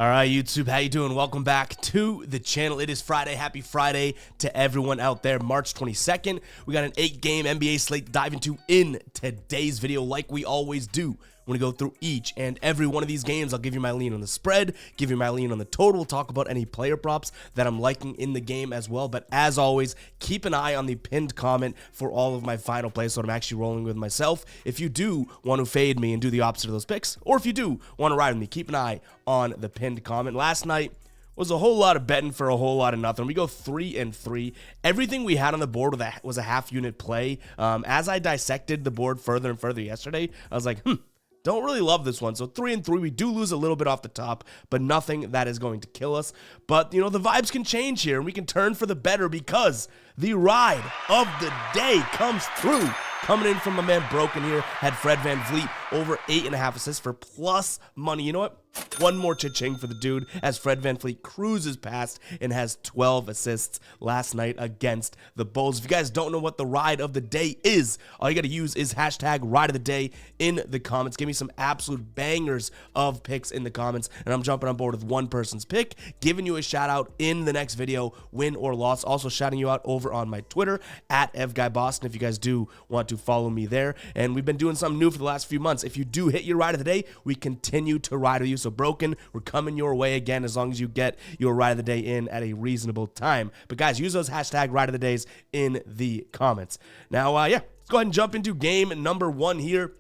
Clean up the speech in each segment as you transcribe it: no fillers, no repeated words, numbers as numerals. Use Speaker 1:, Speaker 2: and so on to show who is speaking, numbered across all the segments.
Speaker 1: All right, YouTube, how you doing? Welcome back to the channel. It is Friday. Happy Friday to everyone out there. March 22nd. We got an 8-game NBA slate to dive into in today's video like we always do. I'm going to go through each and every one of these games. I'll give you my lean on the spread, give you my lean on the total, talk about any player props that I'm liking in the game as well. But as always, keep an eye on the pinned comment for all of my final plays, so I'm actually rolling with myself. If you do want to fade me and do the opposite of those picks, or if you do want to ride with me, keep an eye on the pinned comment. Last night was a whole lot of betting for a whole lot of nothing. We go 3-3. Everything we had on the board was a half unit play. As I dissected the board further and further yesterday, I was like, don't really love this one. So 3-3, we do lose a little bit off the top, but nothing that is going to kill us. But, you know, the vibes can change here, and we can turn for the better because the ride of the day comes through. Coming in from my man Broken here, had Fred VanVleet over 8.5 assists for plus money. You know what? One more cha-ching for the dude as Fred VanVleet cruises past and has 12 assists last night against the Bulls. If you guys don't know what the ride of the day is, all you got to use is hashtag ride of the day in the comments. Give me some absolute bangers of picks in the comments, and I'm jumping on board with one person's pick, giving you a shout out in the next video, win or loss. Also shouting you out over on my Twitter at EvGuyBoston if you guys do want to follow me there. And we've been doing something new for the last few months. If you do hit your ride of the day, we continue to ride with you. So Broken, we're coming your way again as long as you get your ride of the day in at a reasonable time. But guys, use those hashtag ride of the days in the comments. Now, let's go ahead and jump into game number 1 here.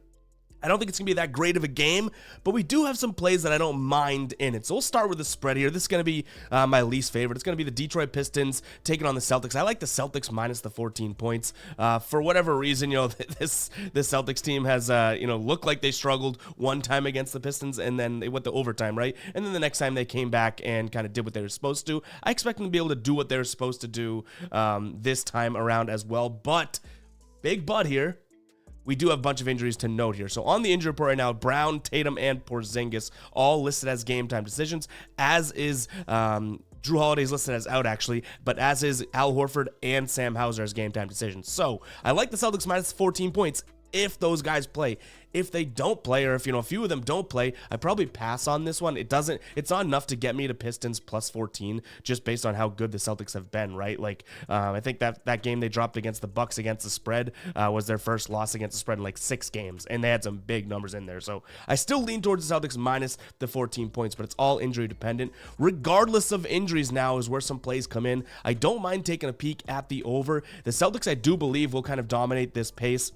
Speaker 1: I don't think it's going to be that great of a game, but we do have some plays that I don't mind in it. So we'll start with the spread here. This is going to be my least favorite. It's going to be the Detroit Pistons taking on the Celtics. I like the Celtics minus the 14 points. For whatever reason, you know, this Celtics team has, looked like they struggled one time against the Pistons, and then they went to overtime, right? And then the next time they came back and kind of did what they were supposed to. I expect them to be able to do what they were supposed to do this time around as well. But, big but here, we do have a bunch of injuries to note here. So on the injury report right now, Brown, Tatum, and Porzingis all listed as game time decisions, as is Drew Holiday's listed as out, actually, but as is Al Horford and Sam Hauser as game time decisions. So I like the Celtics minus 14 points if those guys play. If they don't play, or if, you know, a few of them don't play, I probably pass on this one. It's not enough to get me to Pistons plus 14 just based on how good the Celtics have been, right? Like, I think that game they dropped against the Bucks against the spread was their first loss against the spread in like 6 games, and they had some big numbers in there. So I still lean towards the Celtics minus the 14 points, but it's all injury dependent. Regardless of injuries now is where some plays come in. I don't mind taking a peek at the over. The Celtics, I do believe, will kind of dominate this pace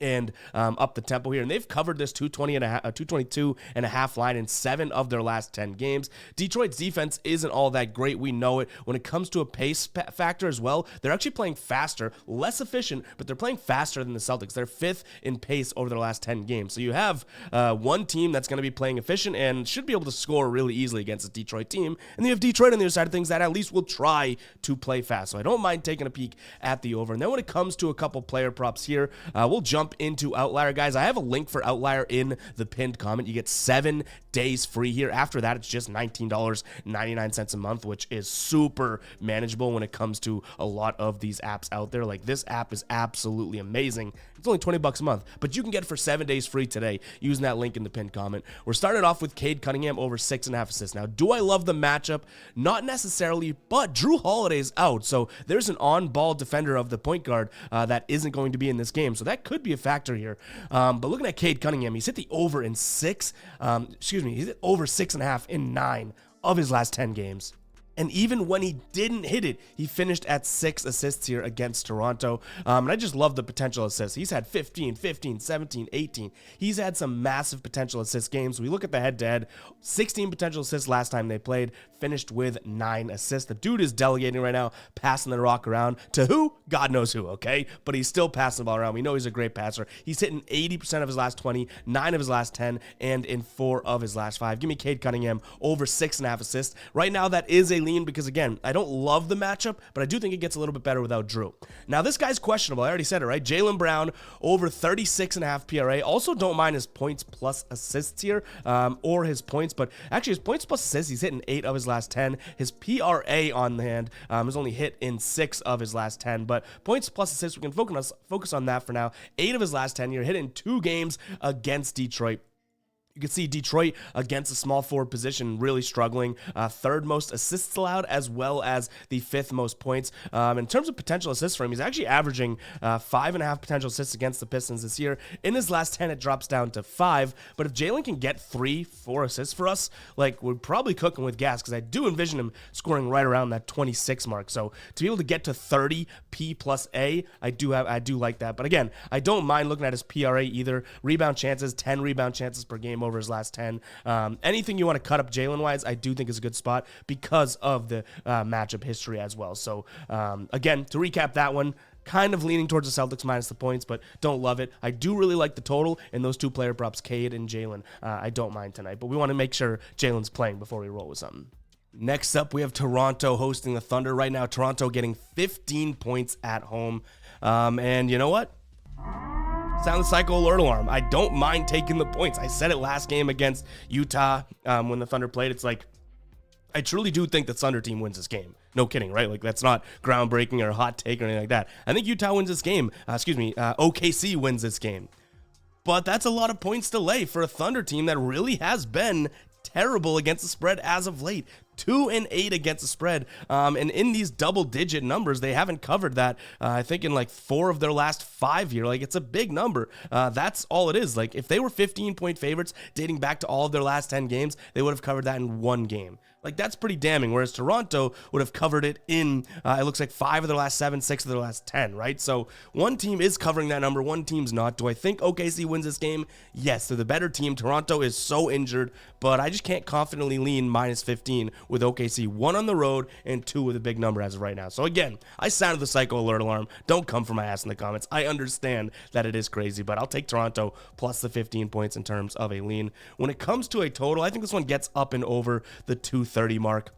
Speaker 1: and up the tempo here, and they've covered this 222 and a half line in 7 of their last 10 games. Detroit's defense isn't all that great, we know it. When it comes to a pace factor as well, they're actually playing faster, less efficient, but they're playing faster than the Celtics. They're 5th in pace over their last 10 games. So you have one team that's going to be playing efficient and should be able to score really easily against a Detroit team, and then you have Detroit on the other side of things that at least will try to play fast. So I don't mind taking a peek at the over. And then when it comes to a couple player props here, we'll jump into Outlier, guys. I have a link for Outlier in the pinned comment. You get 7 days free here. After that, it's just $19.99 a month, which is super manageable when it comes to a lot of these apps out there. Like, this app is absolutely amazing. It's only $20 a month, but you can get it for 7 days free today using that link in the pinned comment. We're starting off with Cade Cunningham over 6.5 assists. Now, do I love the matchup? Not necessarily, but Drew Holiday's out, so there's an on-ball defender of the point guard that isn't going to be in this game, so that could be a factor here. But looking at Cade Cunningham, he's hit the over in he's hit over 6.5 in 9 of his last 10 games. And even when he didn't hit it, he finished at 6 assists here against Toronto. And I just love the potential assists. He's had 15, 17, 18. He's had some massive potential assist games. We look at the head-to-head, 16 potential assists last time they played, finished with 9 assists. The dude is delegating right now, passing the rock around to who? God knows who, okay? But he's still passing the ball around. We know he's a great passer. He's hitting 80% of his last 20, 9 of his last 10, and in 4 of his last 5. Give me Cade Cunningham over 6.5 assists. Right now, that is a lean because, again, I don't love the matchup, but I do think it gets a little bit better without Drew. Now, this guy's questionable. I already said it, right? Jaylen Brown over 36.5 PRA. Also, don't mind his points plus assists here, or his points, but actually his points plus assists, he's hitting 8 of his last 10. His PRA on the hand is only hit in 6 of his last 10, but points plus assists, we can focus on that for now. 8 of his last 10 here, hit in 2 games against Detroit. You can see Detroit against the small forward position really struggling. Third most assists allowed, as well as the fifth most points. In terms of potential assists for him, he's actually averaging 5.5 potential assists against the Pistons this year. In his last 10, it drops down to 5. But if Jalen can get 3-4 assists for us, like, we're probably cooking with gas, because I do envision him scoring right around that 26 mark. So to be able to get to 30 P plus A, I do like that. But again, I don't mind looking at his PRA either. Rebound chances, 10 rebound chances per game over his last 10. Anything you want to cut up Jalen-wise, I do think is a good spot because of the matchup history as well. So, again, to recap that one, kind of leaning towards the Celtics minus the points, but don't love it. I do really like the total in those two player props, Cade and Jalen. I don't mind tonight, but we want to make sure Jalen's playing before we roll with something. Next up, we have Toronto hosting the Thunder. Right now, Toronto getting 15 points at home. And you know what? Sound the psycho alert alarm. I don't mind taking the points. I said it last game against Utah when the Thunder played. It's like, I truly do think the Thunder team wins this game. No kidding, right? Like, that's not groundbreaking or a hot take or anything like that. I think Utah wins this game. OKC wins this game. But that's a lot of points to lay for a Thunder team that really has been terrible against the spread as of late. 2-8 against the spread, and in these double-digit numbers, they haven't covered that. I think in like 4 of their last 5 here. Like, it's a big number. That's all it is. Like, if they were 15-point favorites dating back to all of their last 10 games, they would have covered that in 1 game. Like, that's pretty damning, whereas Toronto would have covered it in, it looks like 5 of their last 7, 6 of their last 10, right? So one team is covering that number, one team's not. Do I think OKC wins this game? Yes, they're the better team. Toronto is so injured, but I just can't confidently lean minus 15 with OKC, 1 on the road and 2 with a big number as of right now. So again, I sounded the psycho alert alarm. Don't come for my ass in the comments. I understand that it is crazy, but I'll take Toronto plus the 15 points in terms of a lean. When it comes to a total, I think this one gets up and over the 230 mark.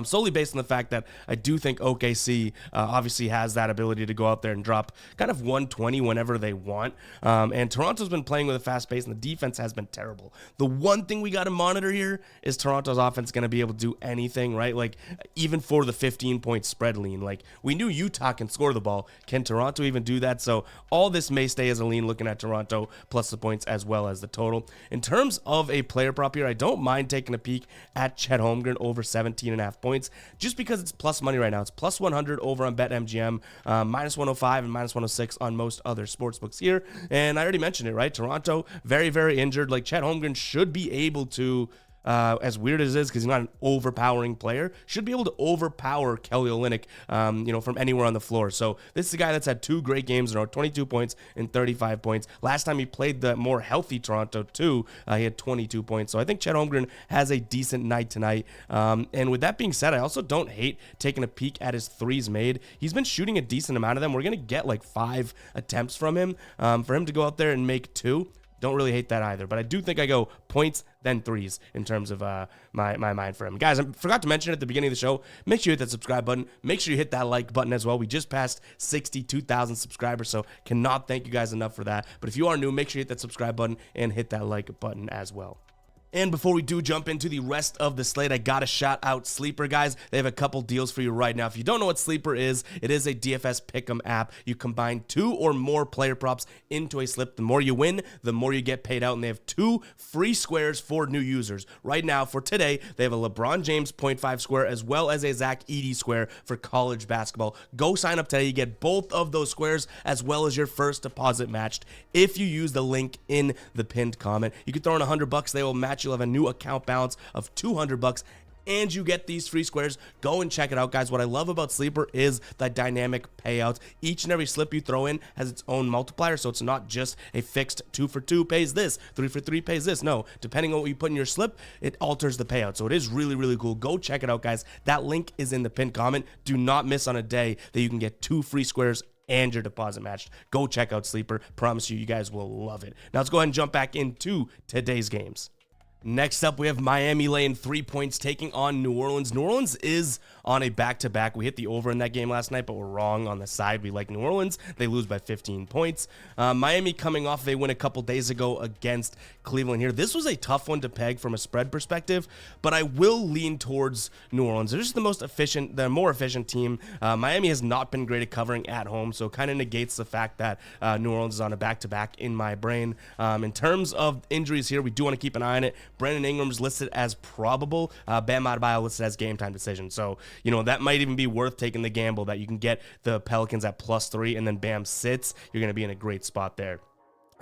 Speaker 1: Solely based on the fact that I do think OKC obviously has that ability to go out there and drop kind of 120 whenever they want. And Toronto's been playing with a fast pace, and the defense has been terrible. The one thing we got to monitor here is Toronto's offense going to be able to do anything, right? Like, even for the 15-point spread lean. Like, we knew Utah can score the ball. Can Toronto even do that? So all this may stay as a lean looking at Toronto plus the points as well as the total. In terms of a player prop here, I don't mind taking a peek at Chet Holmgren over 17.5 points, just because it's plus money right now. It's plus 100 over on BetMGM, minus 105 and minus 106 on most other sports books here. And I already mentioned it, right? Toronto, very, very injured. Like, Chet Holmgren should be able to, as weird as it is, because he's not an overpowering player, should be able to overpower Kelly Olynyk, from anywhere on the floor. So this is a guy that's had 2 great games in a row, 22 points and 35 points. Last time he played the more healthy Toronto too, he had 22 points. So I think Chet Holmgren has a decent night tonight. And with that being said, I also don't hate taking a peek at his threes made. He's been shooting a decent amount of them. We're going to get like 5 attempts from him. For him to go out there and make 2, don't really hate that either, but I do think I go points, then threes in terms of my mind for him. Guys, I forgot to mention at the beginning of the show, make sure you hit that subscribe button. Make sure you hit that like button as well. We just passed 62,000 subscribers, so cannot thank you guys enough for that. But if you are new, make sure you hit that subscribe button and hit that like button as well. And before we do jump into the rest of the slate, I gotta shout out Sleeper, guys. They have a couple deals for you right now. If you don't know what Sleeper is, it is a DFS pick'em app. You combine 2 or more player props into a slip. The more you win, the more you get paid out. And they have 2 free squares for new users. Right now, for today, they have a LeBron James 0.5 square as well as a Zach Edey square for college basketball. Go sign up today. You get both of those squares as well as your first deposit matched if you use the link in the pinned comment. You can throw in $100. They will match. You'll have a new account balance of $200, and you get these free squares. Go and check it out, guys. What I love about Sleeper is the dynamic payouts. Each and every slip you throw in has its own multiplier, so it's not just a fixed 2 for 2 pays this, 3 for 3 pays this. No, depending on what you put in your slip, it alters the payout. So it is really, really cool. Go check it out, guys. That link is in the pinned comment. Do not miss on a day that you can get 2 free squares and your deposit matched. Go check out Sleeper. Promise you, you guys will love it. Now let's go ahead and jump back into today's games. Next up, we have Miami laying 3 points, taking on New Orleans. New Orleans is on a back-to-back. We hit the over in that game last night, but we're wrong on the side. We like New Orleans. They lose by 15 points. Miami coming off, they win a couple days ago against Cleveland here. This was a tough one to peg from a spread perspective, but I will lean towards New Orleans. They're just the more efficient team. Miami has not been great at covering at home, so kind of negates the fact that New Orleans is on a back-to-back in my brain. In terms of injuries here, we do want to keep an eye on it. Brandon Ingram's listed as probable. Bam Adebayo listed as game time decision. So, that might even be worth taking the gamble that you can get the Pelicans at +3 and then Bam sits. You're going to be in a great spot there.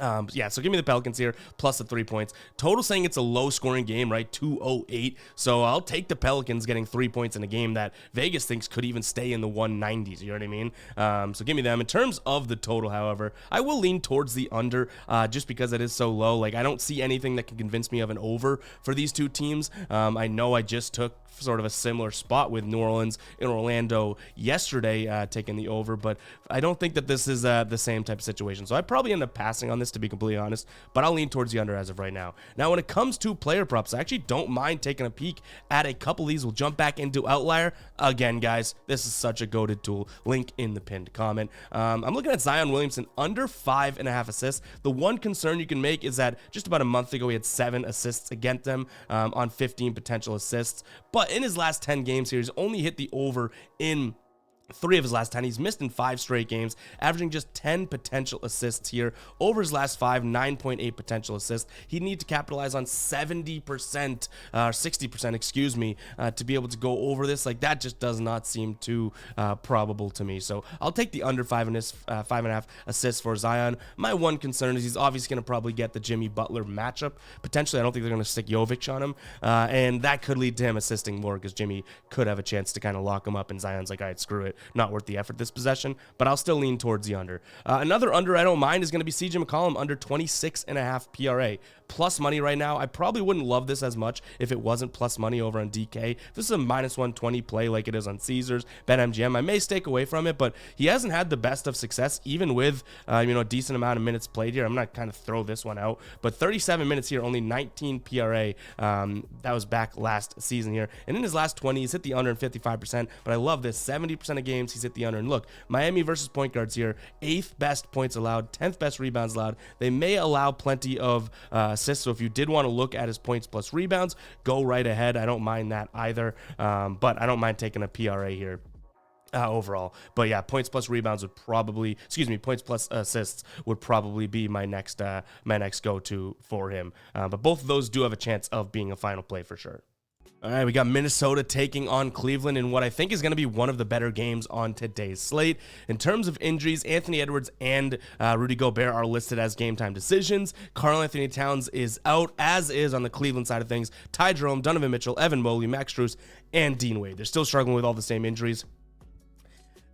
Speaker 1: So give me the Pelicans here, plus the 3 points. Total saying it's a low-scoring game, right? 208. So I'll take the Pelicans getting 3 points in a game that Vegas thinks could even stay in the 190s. You know what I mean? So give me them. In terms of the total, however, I will lean towards the under just because it is so low. Like, I don't see anything that can convince me of an over for these two teams. I know I just took sort of a similar spot with New Orleans and Orlando yesterday, taking the over, but I don't think that this is the same type of situation. So I probably end up passing on this, to be completely honest, but I'll lean towards the under as of right now. Now, when it comes to player props, I actually don't mind taking a peek at a couple of these. We'll jump back into Outlier. Again, guys, this is such a goated tool. Link in the pinned comment. I'm looking at Zion Williamson under 5.5 assists. The one concern you can make is that just about a month ago, he had 7 assists against them on 15 potential assists, but in his last 10 games here, he's only hit the over in 3 of his last 10. He's missed in 5 straight games, averaging just 10 potential assists here. Over his last 5, 9.8 potential assists. He'd need to capitalize on 70%, 60%, excuse me, to be able to go over this. Like, that just does not seem too probable to me. So I'll take the under 5.5 assists for Zion. My one concern is he's obviously going to probably get the Jimmy Butler matchup. Potentially, I don't think they're going to stick Jovic on him, and that could lead to him assisting more because Jimmy could have a chance to kind of lock him up, and Zion's like, all right, screw it. Not worth the effort this possession, but I'll still lean towards the under. Another under I don't mind is going to be CJ McCollum under 26.5 PRA. Plus money right now. I probably wouldn't love this as much if it wasn't plus money over on DK. If this is a -120 play like it is on Caesars, BetMGM, I may stake away from it, but he hasn't had the best of success, even with a decent amount of minutes played here. I'm not kind of throw this one out, but 37 minutes here, only 19 PRA. That was back last season here, and in his last 20, he's hit the under in 55%, but I love this. 70% of games he's hit the under. And look, Miami versus point guards here, 8th best points allowed, 10th best rebounds allowed. They may allow plenty of assists, so if you did want to look at his points plus rebounds, go right ahead. I don't mind that either, but I don't mind taking a PRA here overall. But yeah, points plus rebounds would probably, points plus assists would probably be my next go-to for him. But both of those do have a chance of being a final play for sure. All right, we got Minnesota taking on Cleveland in what I think is going to be one of the better games on today's slate. In terms of injuries, Anthony Edwards and Rudy Gobert are listed as game time decisions. Karl Anthony Towns is out, as is on the Cleveland side of things Ty Jerome, Donovan Mitchell, Evan Mobley, Max Strus, and Dean Wade. They're still struggling with all the same injuries.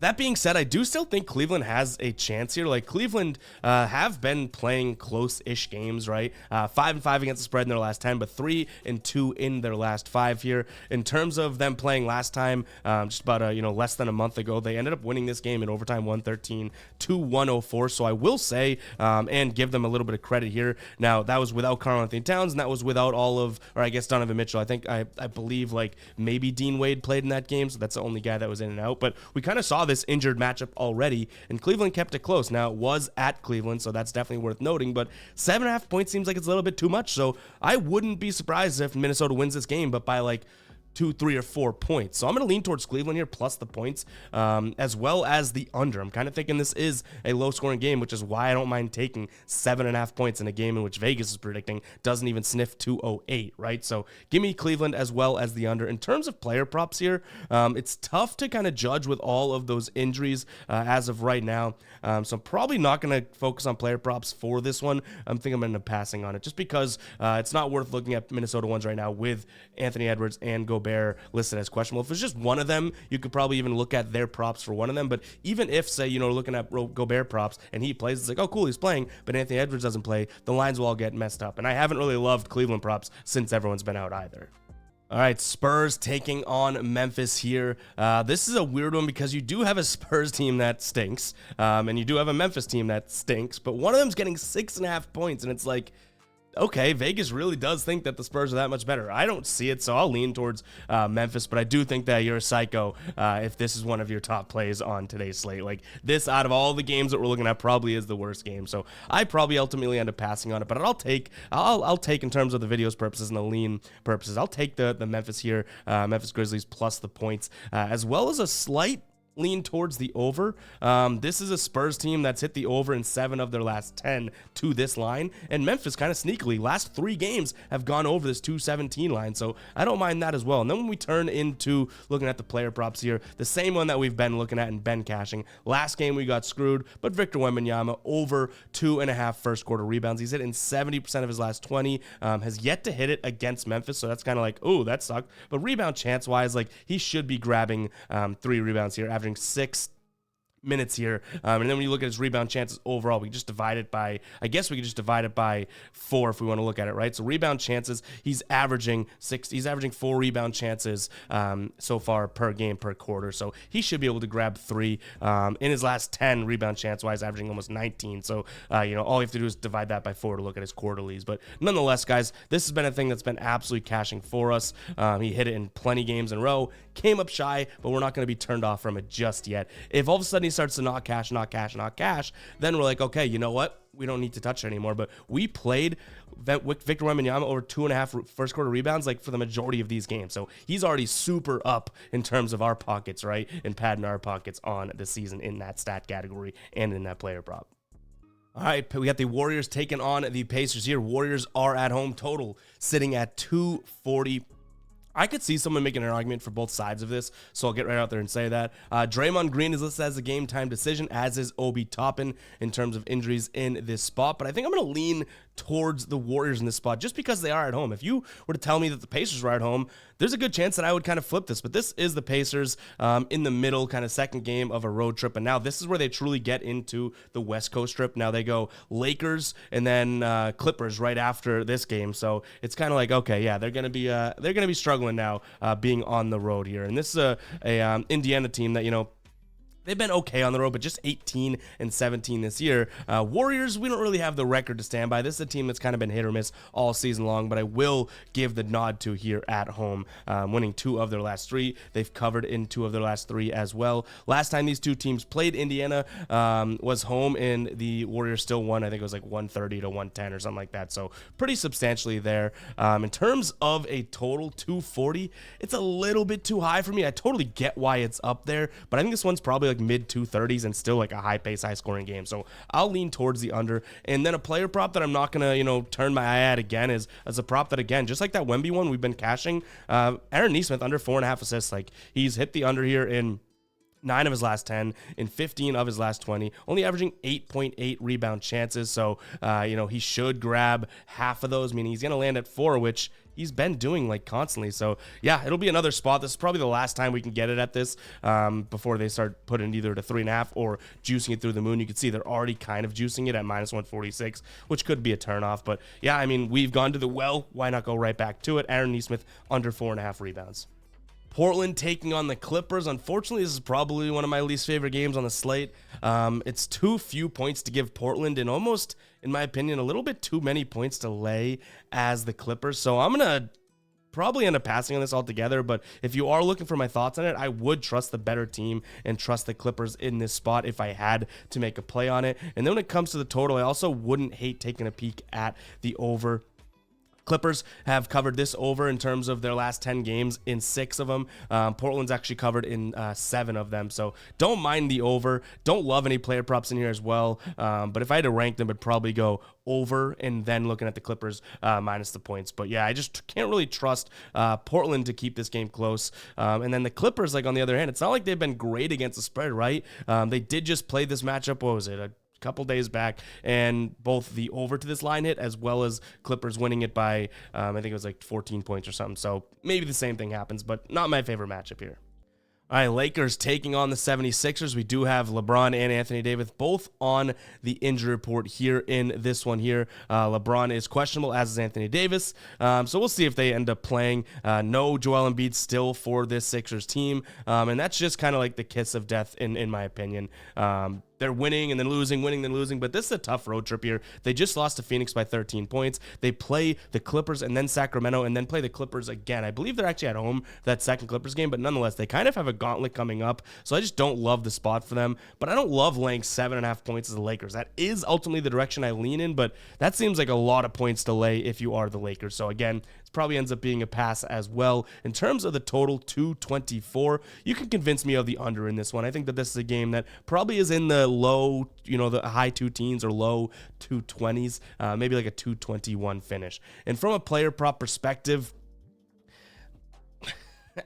Speaker 1: That being said, I do still think Cleveland has a chance here. Like, Cleveland have been playing close-ish games, right? 5-5 against the spread in their last 10, but 3-2 in their last 5 here. In terms of them playing last time, just about less than a month ago, they ended up winning this game in overtime, 113-104. So I will say and give them a little bit of credit here. Now, that was without Karl Anthony Towns, and that was without Donovan Mitchell. I believe like maybe Dean Wade played in that game, so that's the only guy that was in and out. But we kind of saw this injured matchup already, and Cleveland kept it close. Now, it was at Cleveland, so that's definitely worth noting, but 7.5 points seems like it's a little bit too much, so I wouldn't be surprised if Minnesota wins this game, but by like 2, 3, or 4 points. So I'm going to lean towards Cleveland here, plus the points, as well as the under. I'm kind of thinking this is a low-scoring game, which is why I don't mind taking 7.5 points in a game in which Vegas is predicting doesn't even sniff 208, right? So give me Cleveland as well as the under. In terms of player props here, it's tough to kind of judge with all of those injuries as of right now. So I'm probably not going to focus on player props for this one. I'm thinking I'm going to end up passing on it just because it's not worth looking at Minnesota ones right now with Anthony Edwards and Gobert listed as questionable. If it's just one of them, you could probably even look at their props for one of them. But even if, say, looking at Gobert props and he plays, it's like, oh, cool, he's playing, but Anthony Edwards doesn't play, the lines will all get messed up. And I haven't really loved Cleveland props since everyone's been out either. All right, Spurs taking on Memphis here. This is a weird one because you do have a Spurs team that stinks, and you do have a Memphis team that stinks, but one of them's getting 6.5 points, and it's like, Okay, Vegas really does think that the Spurs are that much better. I don't see it, so I'll lean towards Memphis, but I do think that you're a psycho if this is one of your top plays on today's slate. Like, this, out of all the games that we're looking at, probably is the worst game, so I probably ultimately end up passing on it, but I'll take in terms of the video's purposes and the lean purposes, I'll take the Memphis here, Memphis Grizzlies plus the points, as well as a slight lean towards the over. This is a Spurs team that's hit the over in 7 of their last 10 to this line, and Memphis kind of sneakily, last 3 games have gone over this 217 line, so I don't mind that as well. And then when we turn into looking at the player props here, the same one that we've been looking at and been cashing. Last game we got screwed, but Victor Wembanyama over 2.5 first quarter rebounds. He's hit in 70% of his last 20, has yet to hit it against Memphis, so that's kind of like, oh, that sucked. But rebound chance wise, like, he should be grabbing 3 rebounds here, averaging 6 minutes here, and then when you look at his rebound chances overall, we just divide it by, I guess we could just divide it by 4 if we want to look at it, right? So rebound chances, he's averaging 4 rebound chances so far per game, per quarter, so he should be able to grab 3 in his last 10 rebound chance wise, averaging almost 19, so all you have to do is divide that by 4 to look at his quarterlies. But nonetheless, guys, this has been a thing that's been absolutely cashing for us. He hit it in plenty games in a row, came up shy, but we're not going to be turned off from it just yet. If all of a sudden he starts to not cash, then we're like, okay, you know what? We don't need to touch it anymore. But we played Victor Wembanyama over 2.5 first quarter rebounds, like, for the majority of these games. So he's already super up in terms of our pockets, right? And padding our pockets on the season in that stat category and in that player prop. All right, we got the Warriors taking on the Pacers here. Warriors are at home, total sitting at 240. I could see someone making an argument for both sides of this, so I'll get right out there and say that. Draymond Green is listed as a game-time decision, as is Obi Toppin in terms of injuries in this spot, but I think I'm going to lean towards the Warriors in this spot just because they are at home. If you were to tell me that the Pacers were at home, there's a good chance that I would kind of flip this, but this is the Pacers in the middle, kind of second game of a road trip, and now this is where they truly get into the West Coast trip. Now they go Lakers and then Clippers right after this game, so it's kind of like, okay, yeah, they're gonna be struggling now being on the road here, and this is a Indiana team that, they've been okay on the road, but just 18-17 this year. Warriors, we don't really have the record to stand by. This is a team that's kind of been hit or miss all season long, but I will give the nod to here at home, winning 2 of their last 3. They've covered in 2 of their last 3 as well. Last time these two teams played, Indiana was home, and the Warriors still won. I think it was like 130-110 or something like that, so pretty substantially there. In terms of a total 240, it's a little bit too high for me. I totally get why it's up there, but I think this one's probably like mid 230s and still like a high pace, high scoring game. So I'll lean towards the under. And then a player prop that I'm not gonna, turn my eye at again is as a prop that, again, just like that Wemby one we've been cashing, Aaron Nesmith under 4.5 assists. Like, he's hit the under here in 9 of his last 10, in 15 of his last 20, only averaging 8.8 rebound chances. So, he should grab half of those, meaning he's going to land at 4, which he's been doing like constantly. So yeah, it'll be another spot. This is probably the last time we can get it at this before they start putting either to 3.5 or juicing it through the moon. You can see they're already kind of juicing it at minus 146, which could be a turnoff. But yeah, I mean, we've gone to the well. Why not go right back to it? Aaron Nesmith under 4.5 rebounds. Portland taking on the Clippers. Unfortunately, this is probably one of my least favorite games on the slate. It's too few points to give Portland, and almost, in my opinion, a little bit too many points to lay as the Clippers. So I'm going to probably end up passing on this altogether, but if you are looking for my thoughts on it, I would trust the better team and trust the Clippers in this spot if I had to make a play on it. And then when it comes to the total, I also wouldn't hate taking a peek at the over. Clippers have covered this over in terms of their last 10 games in 6 of them. Portland's actually covered in 7 of them. So don't mind the over. Don't love any player props in here as well. But if I had to rank them, I'd probably go over and then looking at the Clippers minus the points. But yeah, I just can't really trust Portland to keep this game close. And then the Clippers, like, on the other hand, it's not like they've been great against the spread, right? They did just play this matchup. What was it? Couple days back, and both the over to this line hit as well as Clippers winning it by I think it was like 14 points or something. So maybe the same thing happens, but not my favorite matchup here. All right, Lakers taking on the 76ers. We do have LeBron and Anthony Davis both on the injury report here in this one here. LeBron is questionable, as is Anthony Davis. So we'll see if they end up playing. No Joel Embiid still for this Sixers team. And that's just kind of like the kiss of death in my opinion. they're winning and then losing, winning, then losing. But this is a tough road trip here. They just lost to Phoenix by 13 points. They play the Clippers and then Sacramento and then play the Clippers again. I believe they're actually at home for that second Clippers game, but nonetheless, they kind of have a gauntlet coming up. So I just don't love the spot for them. But I don't love laying 7.5 points as the Lakers. That is ultimately the direction I lean in, but that seems like a lot of points to lay if you are the Lakers. So again, it probably ends up being a pass as well. In terms of the total, 224, you can convince me of the under in this one. I think that this is a game that probably is in the low, the high 2 teens or low 220s, maybe like a 221 finish. And from a player prop perspective,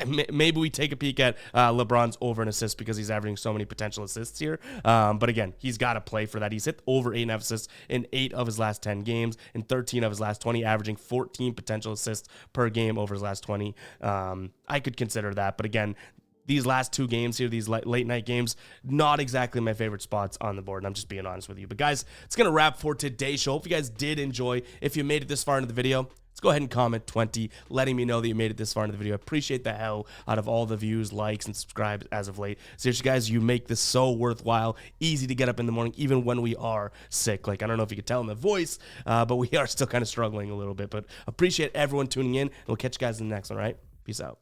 Speaker 1: maybe we take a peek at LeBron's over an assist because he's averaging so many potential assists here. But again, he's got to play for that. He's hit over 8.5 assists in 8 of his last 10 games, in 13 of his last 20, averaging 14 potential assists per game over his last 20. I could consider that. But again, these last 2 games here, these late night games, not exactly my favorite spots on the board. And I'm just being honest with you. But guys, it's going to wrap for today's show. Hope you guys did enjoy. If you made it this far into the video, let's go ahead and comment 20, letting me know that you made it this far into the video. I appreciate the hell out of all the views, likes, and subscribes as of late. Seriously, guys, you make this so worthwhile, easy to get up in the morning, even when we are sick. Like, I don't know if you could tell in the voice, but we are still kind of struggling a little bit. But appreciate everyone tuning in, and we'll catch you guys in the next one, all right? Peace out.